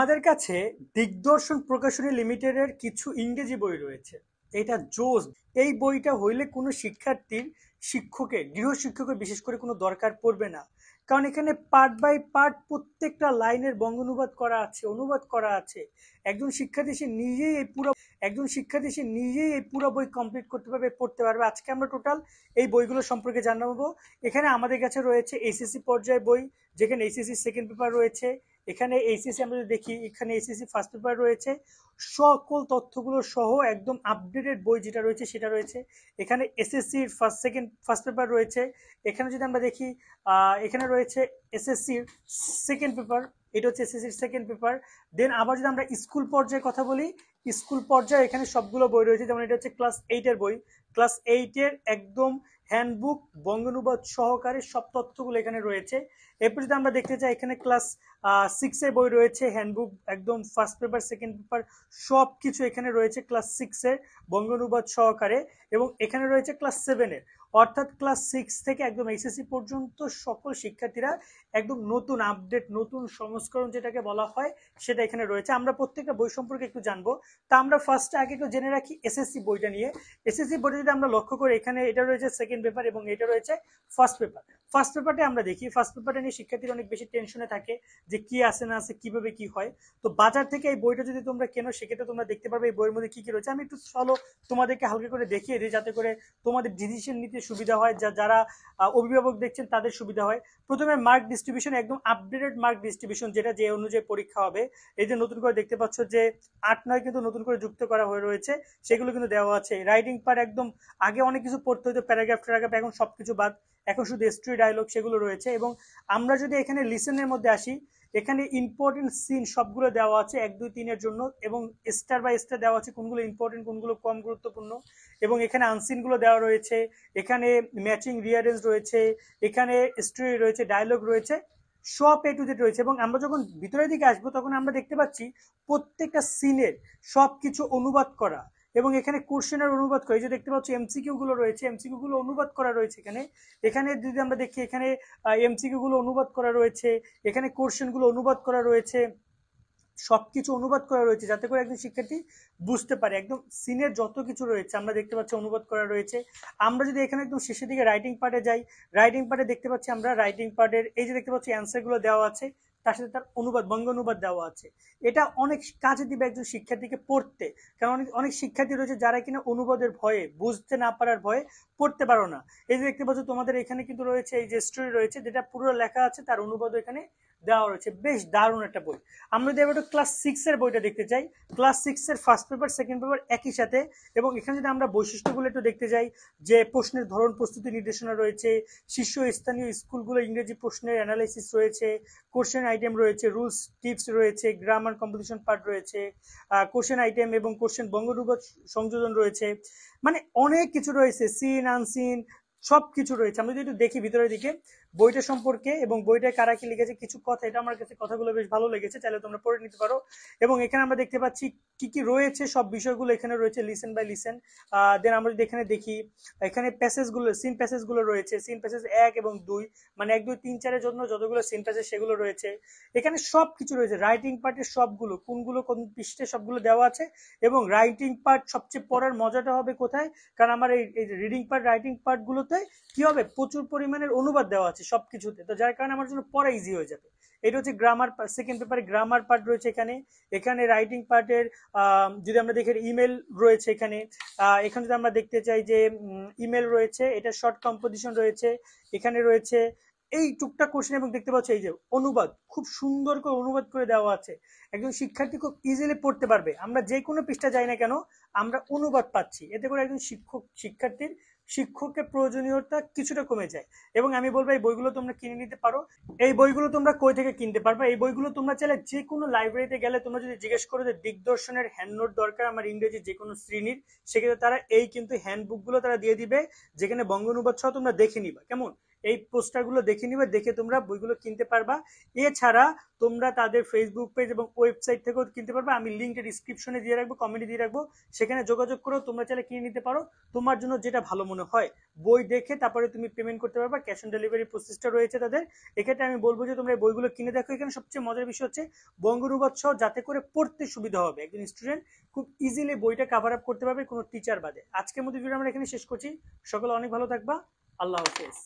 আমাদের কাছে দিগদর্শন প্রকাশনী লিমিটেডের কিছু ইংরেজি বই রয়েছে। এটা জোস। এই বইটা হইলে কোনো শিক্ষার্থীর গৃহশিক্ষকের বিশেষ করে কোনো দরকার পড়বে না। কারণ এখানে পার্ট বাই পার্ট প্রত্যেকটা লাইনের বঙ্গানুবাদ করা আছে, অনুবাদ করা আছে। একজন শিক্ষার্থী সে নিজেই এই পুরো একজন শিক্ষার্থী সে নিজেই এই পুরো বই কমপ্লিট করতে পারবে, পড়তে পারবে। আজকে আমরা টোটাল এই বইগুলো সম্পর্কে জানাবো। এখানে আমাদের কাছে রয়েছে এইচএসসি পর্যায়ে বই, যেখানে এইচএসসি সেকেন্ড পেপার রয়েছে। এখানে এইচএসসি আমরা যদি দেখি, এখানে এইচএসসি ফার্স্ট পেপার রয়েছে। সকল তথ্যগুলো সহ একদম আপডেটেড বই যেটা রয়েছে সেটা রয়েছে। এখানে এসএসসির ফার্স্ট পেপার রয়েছে। এখানে যদি আমরা দেখি, এখানে রয়েছে এসএসসির সেকেন্ড পেপার। এটা হচ্ছে এসএসসির সেকেন্ড পেপার। দেন আবার যদি আমরা স্কুল পর্যায়ে কথা বলি, স্কুল পর্যায়ে এখানে সবগুলো বই রয়েছে। যেমন এটা হচ্ছে ক্লাস 8-এর বই। ক্লাস 8-এর একদম হ্যান্ডবুক বঙ্গানুবাদ সহকারে সব তথ্যগুলো এখানে রয়েছে। এরপর যদি আমরা দেখতে চাই, এখানে ক্লাস 6-এর বই রয়েছে, হ্যান্ডবুক একদম ফার্স্ট পেপার সেকেন্ড পেপার সব কিছু এখানে রয়েছে ক্লাস 6-এর বঙ্গানুবাদ সহকারে। এবং এখানে রয়েছে ক্লাস 7-এর, অর্থাৎ ক্লাস 6 থেকে একদম এইচএসসি পর্যন্ত সকল শিক্ষার্থীরা একদম নতুন আপডেট, নতুন সংস্করণ যেটাকে বলা হয় সেটা এখানে রয়েছে। আমরা প্রত্যেকটা বই সম্পর্কে একটু জানবো। তা আমরা ফার্স্টে আগে একটু জেনে রাখি এসএসসি বইটা নিয়ে। এসএসসি বইটা যদি আমরা লক্ষ্য করি, এখানে এটা রয়েছে সেকেন্ড পেপার এবং এটা রয়েছে ফার্স্ট পেপার। ফার্স্ট পেপারটা আমরা দেখি, ফার্স্ট পেপারটা নিয়ে শিক্ষার্থীরা অনেক বেশি টেনশনে থাকে যে কি আছে না আছে, কিভাবে কি হয়। তো বাজার থেকে এই বইটা যদি তোমরা কেনো, সেক্ষেত্রে তোমরা দেখতে পারবে এই বইয়ের মধ্যে কি কি রয়েছে। আমি একটু চলো তোমাদেরকে হালকা করে দেখিয়ে দিই, যাতে করে তোমাদের ডিসিশন নিতে সুবিধা হয়, যারা অভিভাবক দেখছেন তাদের সুবিধা হয়। প্রথমে মার্ক ডিস্ট্রিবিউশন, একদম আপডেটেড মার্ক ডিস্ট্রিবিউশন, যেটা যে অনুযায়ী পরীক্ষা হবে। এই যে নতুন করে দেখতে পাচ্ছ যে 8-9 কিন্তু নতুন করে যুক্ত করা হয়ে রয়েছে, সেগুলো কিন্তু দেওয়া আছে। রাইটিং পার্ট একদম আগে অনেক কিছু পড়তে হতো, প্যারাগ্রাফ ট্যারাগ্রাফ, এখন সবকিছু বাদ, এখন শুধু স্টোরি ডায়লগ সেগুলো রয়েছে। এবং আমরা যদি এখানে লিসেনের মধ্যে আসি, এখানে ইম্পর্টেন্ট সিন সবগুলো দেওয়া আছে 1 2 3 এর জন্য, এবং স্টার বাই স্টার দেওয়া আছে কোনগুলো ইম্পর্টেন্ট কোনগুলো কম গুরুত্বপূর্ণ। এবং এখানে আনসিন গুলো দেওয়া রয়েছে, এখানে ম্যাচিং রিয়ারেঞ্জ রয়েছে, এখানে স্টোরি রয়েছে, ডায়লগ রয়েছে, সব এ টু জেড রয়েছে। এবং আমরা যখন ভিতরের দিকে আসবো, তখন আমরা দেখতে পাচ্ছি প্রত্যেকটা সিনের সবকিছু অনুবাদ করা। এবং এখানে কোশ্চেনের অনুবাদ করে, যে দেখতে পাচ্ছ এমসিকিউ গুলো রয়েছে, এমসিকিউ গুলো অনুবাদ করা রয়েছে এখানে। এখানে যদি আমরা দেখি, এখানে এমসিকিউ গুলো অনুবাদ করা রয়েছে, এখানে কোশ্চেন গুলো অনুবাদ করা রয়েছে, সবকিছু অনুবাদ করা রয়েছে, যাতে করে একজন শিক্ষার্থী বুঝতে পারে। একদম সিনের যত কিছু রয়েছে আমরা দেখতে পাচ্ছি অনুবাদ করা রয়েছে। আমরা যদি এখানে একদম শেষের দিকে রাইটিং পার্টে যাই, রাইটিং পার্টে দেখতে পাচ্ছি আমরা রাইটিং পার্টের এই যে দেখতে পাচ্ছি অ্যান্সার গুলো দেওয়া আছে, তার সাথে তার অনুবাদ, বঙ্গ অনুবাদ দেওয়া আছে। এটা অনেক কাজে দিবে একজন শিক্ষার্থীকে পড়তে। কারণ অনেক শিক্ষার্থী রয়েছে যারা কিনা অনুবাদের ভয়ে, বুঝতে না পারার ভয়ে পড়তে পারো না। এই যে দেখতে পাচ্ছ তোমাদের এখানে কিন্তু রয়েছে এই যে স্টোরি রয়েছে, যেটা পুরো লেখা আছে, তার অনুবাদ এখানে দেওয়া রয়েছে। বেশ দারুণ একটা বই। আমরা যদি এবার ক্লাস 6-এর বইটা দেখতে চাই, ক্লাস 6-এর ফার্স্ট পেপার সেকেন্ড পেপার একই সাথে। এবং এখানে যদি আমরা বৈশিষ্ট্যগুলো একটু দেখতে যাই, যে প্রশ্নের ধরন, প্রস্তুতি নির্দেশনা রয়েছে, শীর্ষস্থানীয় স্কুলগুলো ইংরেজি প্রশ্নের অ্যানালাইসিস রয়েছে, কোশ্চেন আইটেম রয়েছে, রুলস টিপস রয়েছে, গ্রামার কম্পোজিশন পার্ট রয়েছে, কোশ্চেন আইটেম এবং কোশ্চেন বঙ্গরূপক সংযোজন রয়েছে। মানে অনেক কিছু রয়েছে, সিন আনসিন সবকিছু রয়েছে। আমরা যদি একটু দেখি ভিতরের দিকে বইটা সম্পর্কে, এবং বইটায় কারা কি লিখেছে কিছু কথা, এটা আমার কাছে কথাগুলো বেশ ভালো লেগেছে, চাইলে তোমরা পড়ে নিতে পারো। এবং এখানে আমরা দেখতে পাচ্ছি কি কি রয়েছে, সব বিষয়গুলো এখানে রয়েছে লিসেন বাই লিসেন। দেন আমরা যদি এখানে দেখি, এখানে প্যাসেজগুলো, সিন প্যাসেজগুলো রয়েছে, সিন প্যাসেজ 1 এবং 2, মানে 1 2 3 4-এর জন্য যতগুলো সিন প্যাসেজ সেগুলো রয়েছে। এখানে সব কিছু রয়েছে, রাইটিং পার্টের সবগুলো, কোনগুলো কোন পৃষ্ঠে সবগুলো দেওয়া আছে। এবং রাইটিং পার্ট সবচেয়ে পড়ার মজাটা হবে কোথায়, কারণ আমার এই রিডিং পার্ট, রাইটিং পার্ট গুলোতে কি হবে, প্রচুর পরিমাণের অনুবাদ দেওয়া আছে সবকিছুতে, তো যার কারণে আমার জন্য পড়া ইজি হয়ে যাবে। এটা হচ্ছে গ্রামার, সেকেন্ড পেপারে গ্রামার পার্ট রয়েছে এখানে। এখানে রাইটিং পার্টের যদি আমরা দেখি ইমেল রয়েছে এখানে। এখানে যদি আমরা দেখতে চাই যে ইমেল রয়েছে, এটা শর্ট কম্পোজিশন রয়েছে, এখানে রয়েছে এই টুকটাক কোশ্চেন। এবং দেখতে পাচ্ছ এই যে অনুবাদ, খুব সুন্দর করে অনুবাদ করে দেওয়া আছে, একজন শিক্ষার্থী খুব ইজিলি পড়তে পারবে। আমরা যে কোনো পৃষ্ঠা যাই না কেন, আমরা অনুবাদ পাচ্ছি, এতে করে একজন শিক্ষকের প্রয়োজনীয়তা কিছুটা কমে যায়। এবং আমি বলবো এই বইগুলো তোমরা কিনে নিতে পারো। এই বইগুলো তোমরা কই থেকে কিনতে পারবে, এই বইগুলো তোমরা চাইলে যে কোনো লাইব্রেরিতে গেলে, তোমরা যদি জিজ্ঞেস করো যে দিগদর্শনের হ্যান্ড নোট দরকার আমার ইংরেজি যে কোনো শ্রেণীর, সেক্ষেত্রে তারা এই কিন্তু হ্যান্ডবুক গুলো তারা দিয়ে দিবে, যেখানে বঙ্গ অনুবাদ সহ তোমরা দেখে নিবা কেমন। এই পোস্টারগুলো দেখে নিবে, দেখে তোমরা বইগুলো কিনতে পারবা। এছাড়া তোমরা তাদের ফেসবুক পেজ এবং ওয়েবসাইট থেকেও কিনতে পারবে, আমি লিঙ্কটা ডিসক্রিপশনে দিয়ে রাখবো, কমেন্টে দিয়ে রাখবো, সেখানে যোগাযোগ করো, তোমরা চাইলে কিনে নিতে পারো তোমার জন্য যেটা ভালো মনে হয়। বই দেখে তারপরে তুমি পেমেন্ট করতে পারবা, ক্যাশ অন ডেলিভারি প্রসেসটা রয়েছে তাদের। এক্ষেত্রে আমি বলবো যে তোমরা এই বইগুলো কিনে দেখো। এখানে সবচেয়ে মজার বিষয় হচ্ছে বঙ্গ অনুবাদ সহ, যাতে করে পড়তে সুবিধা হবে, একজন স্টুডেন্ট খুব ইজিলি বইটা কাভার আপ করতে পারবে কোনো টিচার বাদে। আজকের মতো ভিডিও আমরা এখানে শেষ করছি। সকলে অনেক ভালো থাকবা। আল্লাহ হাফেজ।